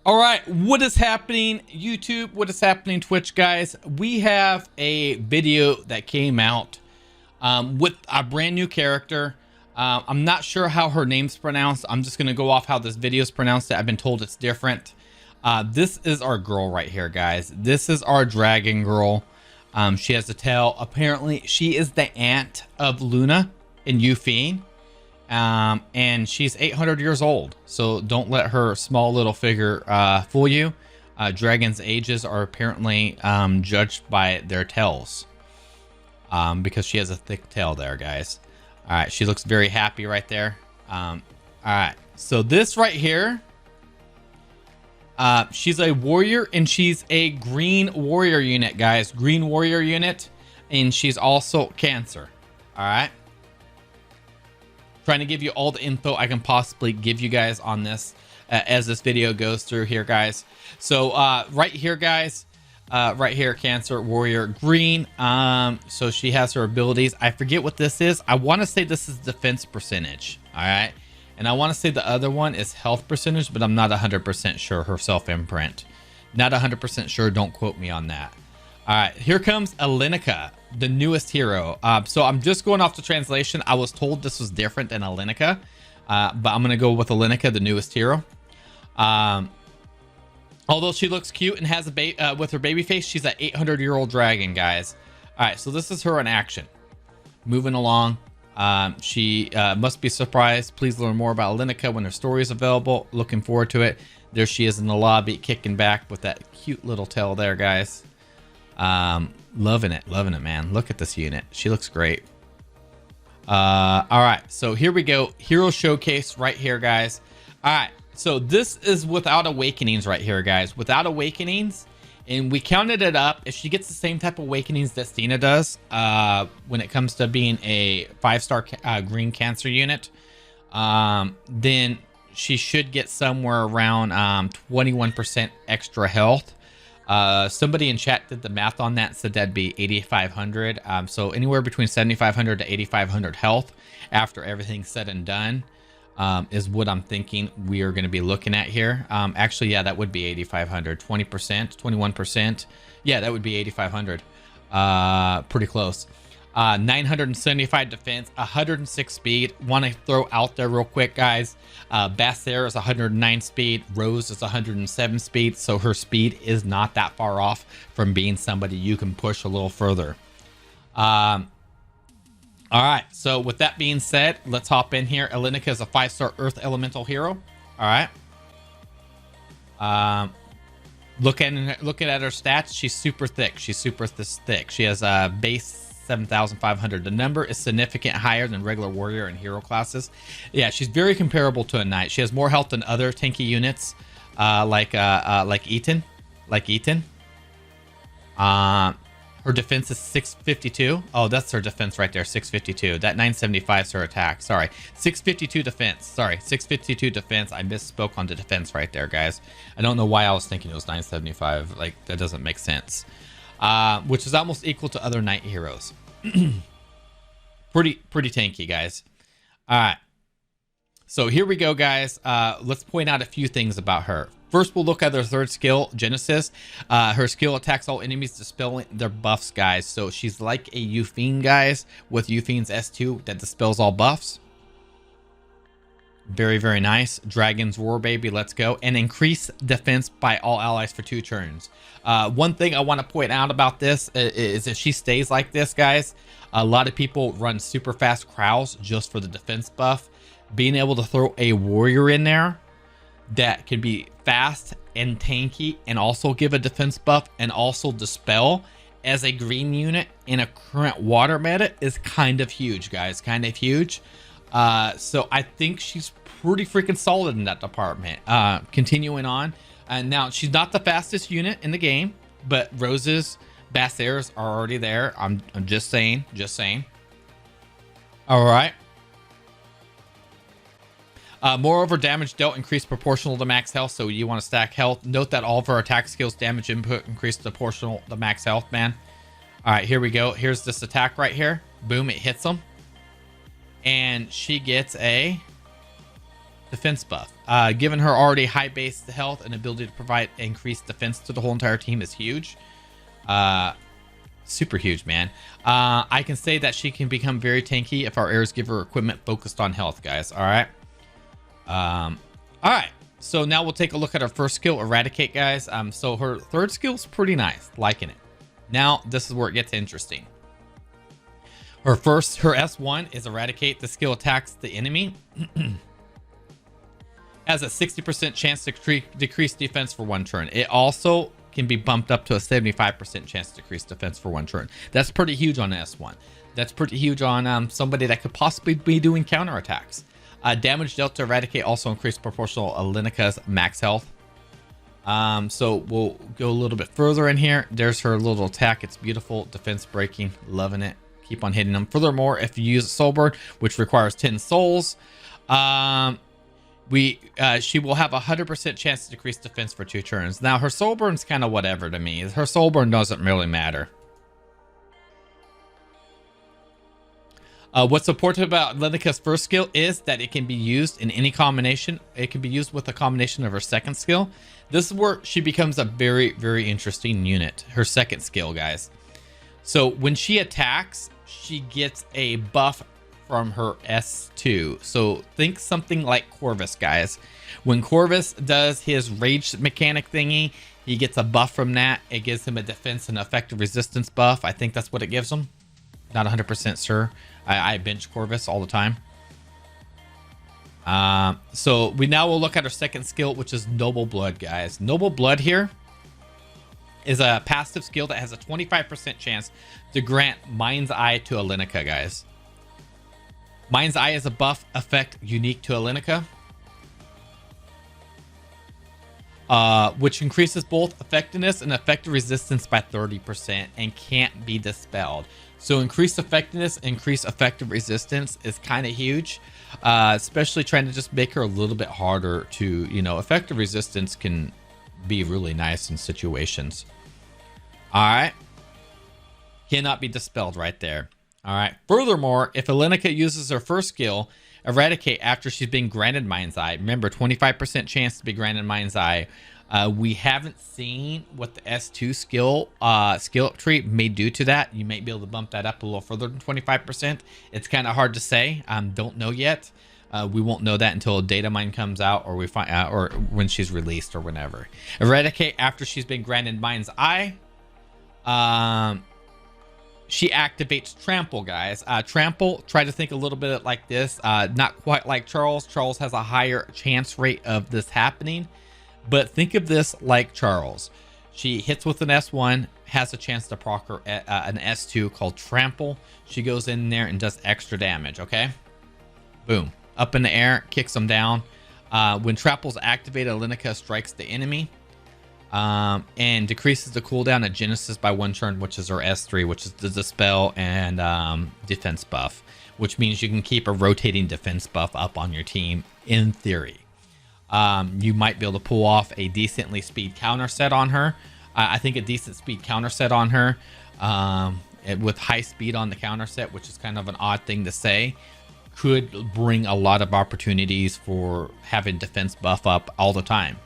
All right, what is happening, YouTube? What is happening, Twitch, guys? We have a video that came out with a brand new character. I'm not sure how her name's pronounced. I'm just going to go off how this video is pronounced. I've been told it's different. This is our girl right here, guys. This is our dragon girl. She has a tail. Apparently, she is the aunt of Luna in Yufine. And she's 800 years old, so don't let her small little figure fool you. Dragons' ages are apparently judged by their tails, because she has a thick tail there, guys. All right, she looks very happy right there. All right, so this right here, she's a warrior, and she's a green warrior unit, guys. Green warrior unit, and she's also Cancer. All right. Trying to give you all the info I can possibly give you guys on this as this video goes through here, guys. So right here, guys, right here, Cancer Warrior Green. So she has her abilities. I forget what this is. I want to say this is defense percentage. All right. And I want to say the other one is health percentage, but I'm not 100% sure. Her self imprint. Not 100% sure. Don't quote me on that. All right, here comes Alenica, the newest hero. So I'm just going off the translation. I was told this was different than Alenica, but I'm gonna go with Alenica, the newest hero. Although she looks cute and has a with her baby face, she's an 800-year-old dragon, guys. All right, so this is her in action. Moving along. She must be surprised. Please learn more about Alenica when her story is available. Looking forward to it. There she is in the lobby, kicking back with that cute little tail there, guys. Loving it, man. Look at this unit. She looks great. All right, so here we go. Hero showcase right here, guys. All right, so this is without awakenings right here, guys. Without awakenings, and we counted it up. If she gets the same type of awakenings that Stina does, when it comes to being a 5-star green Cancer unit, then she should get somewhere around 21% extra health. Somebody in chat did the math on that, said that'd be 8,500. So anywhere between 7,500 to 8,500 health after everything's said and done, is what I'm thinking we are going to be looking at here. Actually, yeah, that would be 8,500. 20%, 21%. Yeah, that would be 8,500. Pretty close. 975 defense, 106 speed. Want to throw out there real quick, guys. Bassaire is 109 speed. Rose is 107 speed. So her speed is not that far off from being somebody you can push a little further. All right. So with that being said, let's hop in here. Alenica is a 5-star Earth Elemental hero. All right. Looking at her stats, she's super thick. She's super thick. She has a base 7,500. The number is significant higher than regular warrior and hero classes. Yeah, she's very comparable to a knight. She has more health than other tanky units, like Eaton. Her defense is 652. Oh, that's her defense right there, 652. That 975 is her attack. Sorry, 652 defense. Sorry, 652 defense. I misspoke on the defense right there, guys. I don't know why I was thinking it was 975. Like, that doesn't make sense. Which is almost equal to other knight heroes. pretty tanky, guys. All right, so here we go, guys. Let's point out a few things about her. First, we'll look at her third skill, Genesis. Her skill attacks all enemies, dispelling their buffs, guys. So she's like a Yufine, guys, with Yufine's S2 that dispels all buffs. Very nice. Dragon's Roar, baby. Let's go. And increase defense by all allies for 2 turns. One thing I want to point out about this is if she stays like this, guys, a lot of people run super fast Krauls just for the defense buff. Being able to throw a warrior in there that can be fast and tanky and also give a defense buff and also dispel as a green unit in a current water meta is kind of huge, guys. Kind of huge. So I think she's pretty freaking solid in that department. Continuing on, and now she's not the fastest unit in the game, but Rose's Bassaires are already there. I'm just saying. All right. Moreover, damage dealt increased proportional to max health, so you want to stack health. Note that all of her attack skills damage input increase proportional to max health, man. All right, here we go. Here's this attack right here. Boom, it hits him. And she gets a defense buff. Given her already high base health and ability to provide increased defense to the whole entire team is huge. Super huge, man. I can say that she can become very tanky if our heirs give her equipment focused on health, guys. All right. All right. So now we'll take a look at our first skill, Eradicate, guys. So her third skill is pretty nice. Liking it. Now, this is where it gets interesting. Her S1 is Eradicate. The skill attacks the enemy. Has a 60% chance to decrease defense for 1 turn. It also can be bumped up to a 75% chance to decrease defense for 1 turn. That's pretty huge on S1. That's pretty huge on somebody that could possibly be doing counterattacks. Damage dealt to Eradicate also increased proportional Alenica's max health. So we'll go a little bit further in here. There's her little attack. It's beautiful. Defense breaking. Loving it. Keep on hitting them. Furthermore, if you use Soulburn, which requires 10 souls, she will have a 100% chance to decrease defense for 2 turns. Now, her Soulburn's kind of whatever to me. Her Soulburn doesn't really matter. What's important about Alenica's first skill is that it can be used in any combination. It can be used with a combination of her second skill. This is where she becomes a very, very interesting unit. Her second skill, guys. So when she attacks, she gets a buff from her S2. So think something like Corvus, guys. When Corvus does his rage mechanic thingy, he gets a buff from that. It gives him a defense and effective resistance buff. I think that's what it gives him. Not 100% sure. I bench Corvus all the time. So we now will look at our second skill, which is Noble Blood, guys. Noble Blood here is a passive skill that has a 25% chance to grant Mind's Eye to Alenica, guys. Mind's Eye is a buff effect unique to Alenica, which increases both effectiveness and effective resistance by 30% and can't be dispelled. So increased effectiveness, increased effective resistance is kind of huge, especially trying to just make her a little bit harder to, effective resistance can be really nice in situations. All right. Cannot be dispelled right there. All right. Furthermore, if Alenica uses her first skill, Eradicate, after she's been granted Mind's Eye, remember 25% chance to be granted Mind's Eye. We haven't seen what the S2 skill tree may do to that. You might be able to bump that up a little further than 25%. It's kind of hard to say. Don't know yet. We won't know that until a data mine comes out, or we find out, or when she's released, or whenever. Eradicate, after she's been granted Mind's Eye, she activates Trample, guys. Trample, try to think a little bit like this. Not quite like Charles. Charles has a higher chance rate of this happening. But think of this like Charles. She hits with an S1, has a chance to proc her an S2 called Trample. She goes in there and does extra damage, okay? Boom. Up in the air, kicks them down. When Trample's activated, Alenica strikes the enemy. And decreases the cooldown at Genesis by 1 turn, which is her S3, which is the Dispel and defense buff, which means you can keep a rotating defense buff up on your team in theory. You might be able to pull off a decently speed counter set on her. I think a decent speed counter set on her with high speed on the counter set, which is kind of an odd thing to say, could bring a lot of opportunities for having defense buff up all the time.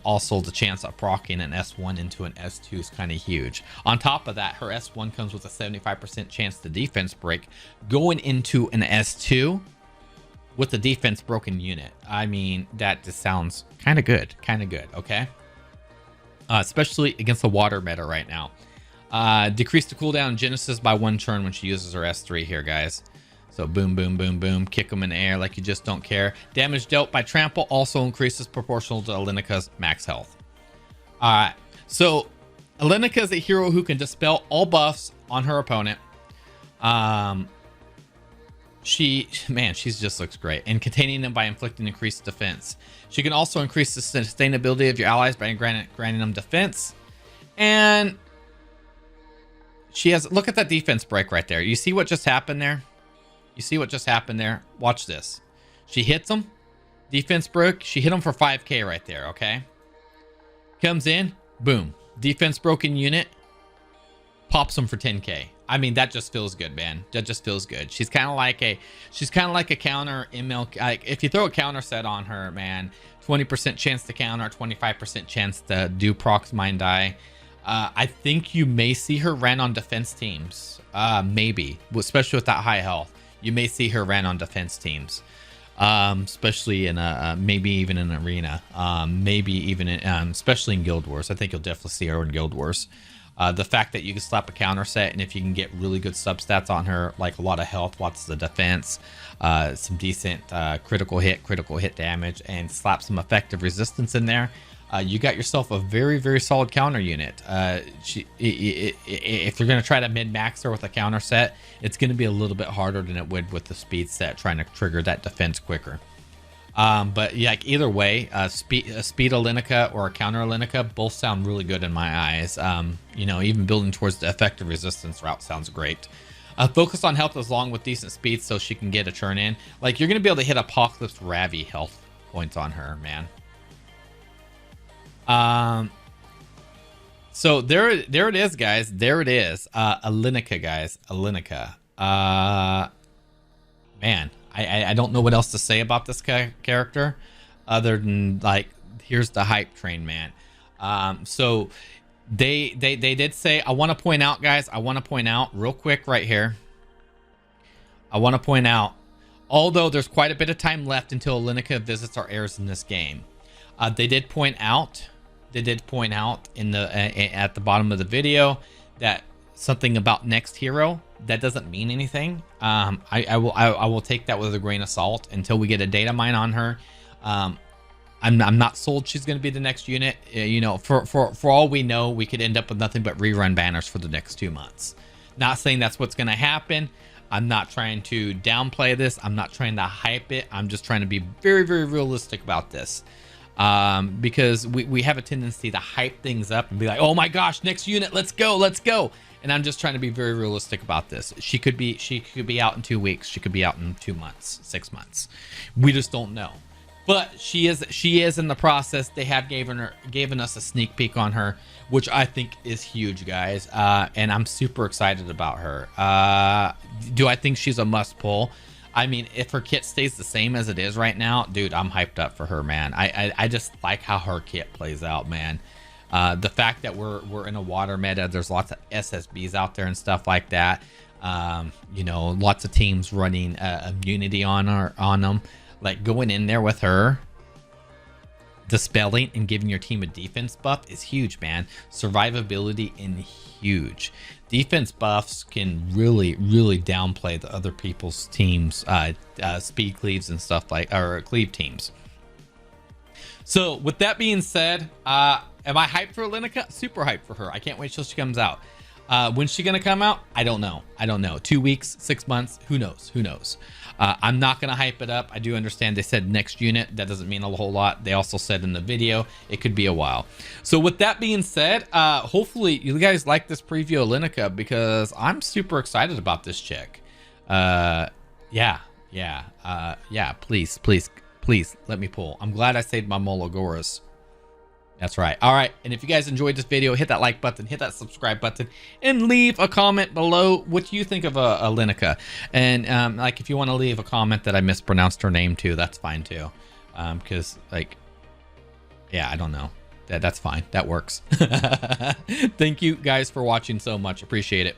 Also, the chance of proccing an S1 into an S2 is kind of huge. On top of that, her S1 comes with a 75% chance to defense break, going into an S2 with the defense broken unit. I mean, that just sounds kind of good, okay? Especially against the water meta right now. Decrease the cooldown Genesis by 1 turn when she uses her S3 here, guys. So boom, boom, boom, boom. Kick them in the air like you just don't care. Damage dealt by Trample also increases proportional to Alenica's max health. All right. So Alenica is a hero who can dispel all buffs on her opponent. She just looks great. And containing them by inflicting increased defense. She can also increase the sustainability of your allies by granting them defense. And she has, look at that defense break right there. You see what just happened there? You see what just happened there? Watch this. She hits him. Defense broke. She hit him for 5k right there, okay? Comes in. Boom. Defense broken unit. Pops him for 10k. I mean, that just feels good, man. That just feels good. She's kind of like a counter ML. Like if you throw a counter set on her, man, 20% chance to counter, 25% chance to do procs mind die. I think you may see her ran on defense teams. Maybe, especially with that high health, you may see her ran on defense teams. Especially in maybe even in an arena, maybe even in, especially in Guild Wars. I think you'll definitely see her in Guild Wars. The fact that you can slap a counter set, and if you can get really good substats on her, like a lot of health, lots of defense, some decent critical hit damage, and slap some effective resistance in there, you got yourself a very, very solid counter unit. If you're going to try to min-max her with a counter set, it's going to be a little bit harder than it would with the speed set, trying to trigger that defense quicker. But yeah, like either way, a speed Alenica or a counter Alenica both sound really good in my eyes. You know, even building towards the effective resistance route sounds great. Focus on health as long with decent speed so she can get a turn in. Like you're going to be able to hit Apocalypse Ravi health points on her, man. So there it is, guys. There it is. Alenica, guys. Alenica. Man, I don't know what else to say about this character other than like, here's the hype train, man. So they did say, I want to point out, guys, I want to point out real quick right here. I want to point out, although there's quite a bit of time left until Alenica visits our heirs in this game, they did point out in the at the bottom of the video that something about next hero. That doesn't mean anything. I will take that with a grain of salt until we get a data mine on her. I'm not sold she's going to be the next unit. You know, for all we know, we could end up with nothing but rerun banners for the next 2 months. Not saying that's what's going to happen. I'm not trying to downplay this. I'm not trying to hype it. I'm just trying to be very, very realistic about this. Because we have a tendency to hype things up and be like, oh my gosh, next unit, let's go. And I'm just trying to be very realistic about this. She could be out in 2 weeks. She could be out in 2 months, 6 months. We just don't know. But she is in the process. They have given us a sneak peek on her, which I think is huge, guys. And I'm super excited about her. Do I think she's a must pull? I mean, if her kit stays the same as it is right now, dude, I'm hyped up for her, man. I just like how her kit plays out, man. The fact that we're in a water meta, there's lots of SSBs out there and stuff like that. You know, lots of teams running immunity on them. Like going in there with her, dispelling and giving your team a defense buff is huge, man. Survivability in huge. Defense buffs can really, really downplay the other people's teams, speed cleaves and stuff like, or cleave teams. So with that being said, am I hyped for Alenica? Super hyped for her. I can't wait till she comes out. When's she gonna come out? I don't know. 2 weeks, 6 months, who knows? I'm not gonna hype it up. I do understand they said next unit. That doesn't mean a whole lot. They also said in the video it could be a while. So with that being said, hopefully you guys like this preview of Alenica, because I'm super excited about this chick. Yeah, please let me pull. I'm glad I saved my Mologoras. That's right. All right. And if you guys enjoyed this video, hit that like button, hit that subscribe button, and leave a comment below what you think of Alenica. And like, if you want to leave a comment that I mispronounced her name too, that's fine too. Because like, yeah, I don't know. That's fine. That works. Thank you guys for watching so much. Appreciate it.